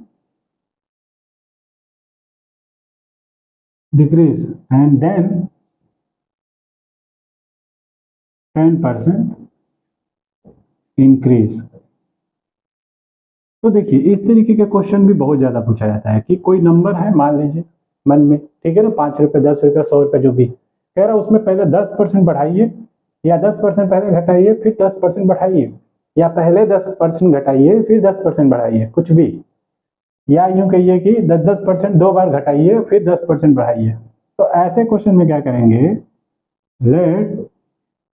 डिक्रीज एंड देन 10% इंक्रीज, तो देखिए इस तरीके का क्वेश्चन भी बहुत ज़्यादा पूछा जाता है कि कोई नंबर है मान लीजिए मन में, ठीक है ना, 5 रुपये, 10 रुपये, 100 रुपये, जो भी कह रहा है उसमें पहले 10% बढ़ाइए, या 10% पहले घटाइए फिर 10% बढ़ाइए, या पहले 10% घटाइए फिर 10% बढ़ाइए, कुछ भी, या यूं कहिए कि 10% 2 बार घटाइए फिर 10% बढ़ाइए। तो ऐसे क्वेश्चन में क्या करेंगे, let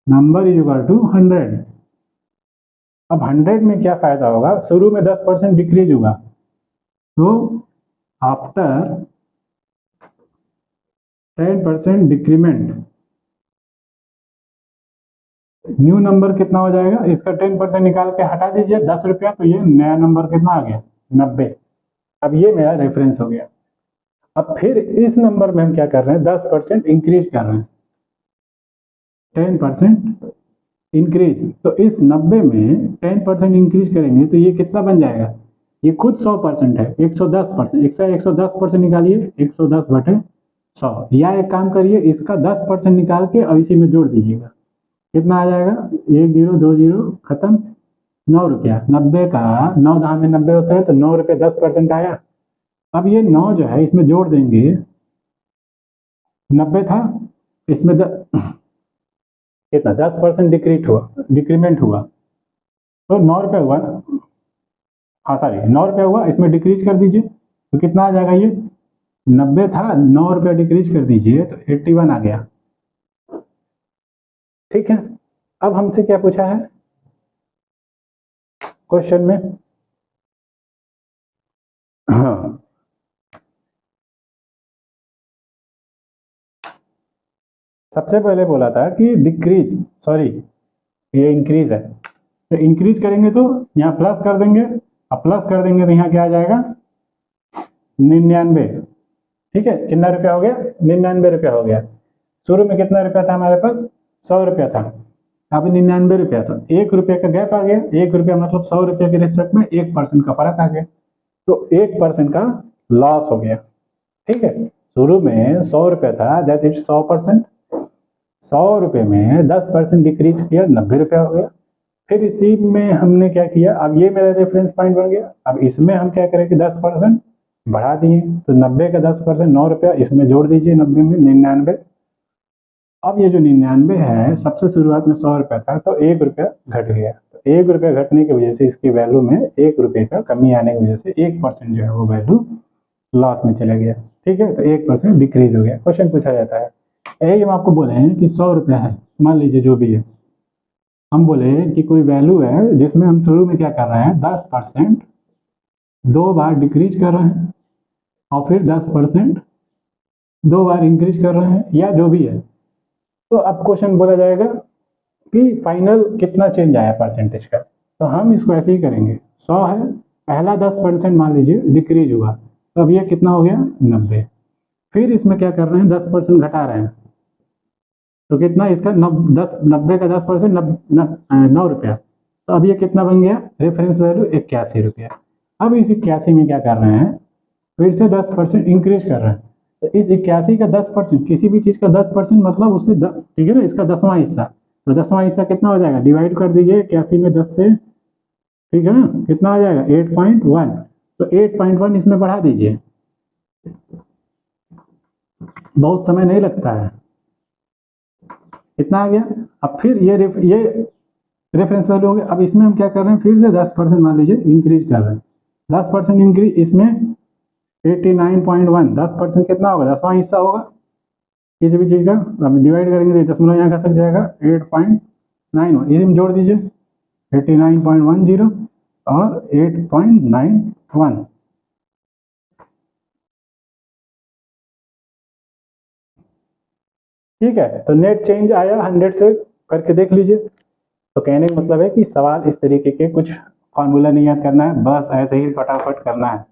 number is equal to 100। अब 100 में क्या फायदा होगा, शुरू में 10% डिक्रीज होगा, तो आफ्टर 10% डिक्रीमेंट न्यू नंबर कितना हो जाएगा, इसका 10% निकाल के हटा दीजिए 10 रुपया, तो ये नया नंबर कितना आ गया, 90। अब ये मेरा रेफरेंस हो गया। अब फिर इस नंबर में हम क्या कर रहे हैं, 10% इंक्रीज कर रहे हैं, 10% इंक्रीज। तो इस 90 में 10% इंक्रीज करेंगे तो ये कितना बन जाएगा, ये खुद 100% है, 110%, 110% निकालिए, 110 बटे 100, या एक काम करिए इसका 10% निकाल के और इसी में जोड़ दीजिएगा, कितना आ जाएगा, 1 0 2 0 खत्म, 9 रुपया। 90 का 9 दहा में 90 होता है, तो 9 रुपये 10% आया। अब ये 9 जो है इसमें जोड़ देंगे, 90 था, इसमें कितना 10% डिक्रीमेंट हुआ, तो 9 रुपये हुआ ना, हाँ सॉरी 9 रुपये हुआ, इसमें डिक्रीज कर दीजिए तो कितना आ जाएगा, ये 90 था, 9 रुपये डिक्रीज कर दीजिए तो 81 आ गया। ठीक है, अब हमसे क्या पूछा है क्वेश्चन में, हाँ सबसे पहले बोला था कि डिक्रीज, सॉरी ये इंक्रीज है, तो इंक्रीज करेंगे तो यहाँ प्लस कर देंगे, अब प्लस कर देंगे तो यहाँ क्या आ जाएगा 99। ठीक है, कितना रुपया हो गया, 99 रुपया हो गया। शुरू में कितना रुपया था हमारे पास, 100 रुपया था, अब 99 रुपया, तो 1 रुपये का गैप आ गया, 1 रुपया मतलब 100 रुपये के रिस्पेक्ट में 1% का फर्क आ गया, तो 1% का लॉस हो गया। ठीक है, शुरू में 100 रुपया था, दैट इज 100%, 100 रुपये में 10% डिक्रीज किया, 90 रुपया हो गया। फिर इसी में हमने क्या किया, अब ये मेरा रेफरेंस पॉइंट बन गया, अब इसमें हम क्या करें कि 10% बढ़ा दिए, तो 90 का 10% 9 रुपया, इसमें जोड़ दीजिए 90 में 99। अब ये जो 99 है, सबसे शुरुआत में 100 रुपया था, तो 1 रुपया घट गया, तो 1 रुपया घटने की वजह से इसकी वैल्यू में 1 रुपये का कमी आने की वजह से 1% जो है वो वैल्यू लॉस में चला गया। ठीक है, तो 1% डिक्रीज हो गया। क्वेश्चन पूछा जाता है, यही हम आपको बोले हैं कि 100 रुपया है, मान लीजिए जो भी है, हम बोले कि कोई वैल्यू है जिसमें हम शुरू में क्या कर रहे हैं, 10% 2 बार डिक्रीज कर रहे हैं और फिर 10% 2 बार इंक्रीज कर रहे हैं, या जो भी है। तो अब क्वेश्चन बोला जाएगा कि फाइनल कितना चेंज आया परसेंटेज का, तो हम इसको ऐसे ही करेंगे, 100 है, पहला 10% मान लीजिए डिक्रीज हुआ, तो अब ये कितना हो गया 90, फिर इसमें क्या कर रहे हैं 10% घटा रहे हैं, तो कितना इसका 90 का 10% 9 रुपया, तो अब ये कितना बन गया, रेफरेंस वैल्यू 81 रुपया। अब इस 81 में क्या कर रहे हैं, फिर से 10% इंक्रीज कर रहे हैं, तो इस 81 का 10%, किसी भी चीज़ का 10% मतलब उससे ठीक है ना, इसका 10वां हिस्सा, तो 10वां हिस्सा कितना हो जाएगा, डिवाइड कर दीजिए 81 में 10 से, ठीक है ना, कितना आ जाएगा 8.1, तो 8.1 इसमें बढ़ा दीजिए, बहुत समय नहीं लगता है, कितना आ गया। अब फिर ये रेफरेंस वैल्यू हो गया। अब इसमें हम क्या कर रहे हैं, फिर से 10% मान लीजिए इंक्रीज कर रहे हैं, 10% इंक्रीज, इसमें 89.1, 10% कितना होगा, 10वां हिस्सा होगा किसी भी चीज़ का, अब डिवाइड करेंगे तो दशमलव यहाँ खसक जाएगा, 8.91, इसी में जोड़ दीजिए 89.10 और 8.91। ठीक है, तो नेट चेंज आया 100 से, करके देख लीजिए। तो कहने का मतलब है कि सवाल इस तरीके के कुछ फॉर्मूला नहीं याद करना है, बस ऐसे ही फटाफट करना है।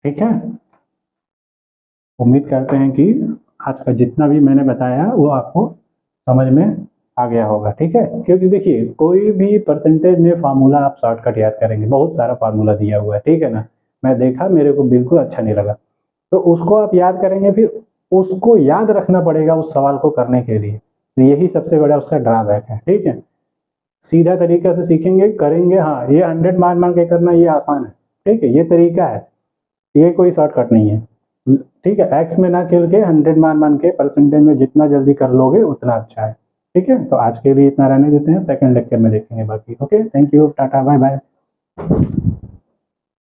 ठीक है, उम्मीद करते हैं कि आज का जितना भी मैंने बताया वो आपको समझ में आ गया होगा। ठीक है, क्योंकि देखिए कोई भी परसेंटेज में फार्मूला आप शॉर्टकट याद करेंगे, बहुत सारा फार्मूला दिया हुआ है, ठीक है ना, मैं देखा मेरे को बिल्कुल अच्छा नहीं लगा, तो उसको आप याद करेंगे, फिर उसको याद रखना पड़ेगा उस सवाल को करने के लिए, तो यही सबसे बड़ा उसका ड्रॉबैक है। ठीक है, सीधा तरीका से सीखेंगे, करेंगे। हाँ, ये 100 मान मान के करना ये आसान है, ठीक है, ये तरीका है, ये कोई शॉर्टकट नहीं है, ठीक है। एक्स में ना खेल के 100 मान मान के परसेंटेज में जितना जल्दी कर लोगे उतना अच्छा है, ठीक है। तो आज के लिए इतना रहने देते हैं, सेकंड लेक्चर में देखेंगे बाकी। Okay, thank you, tata, bye bye.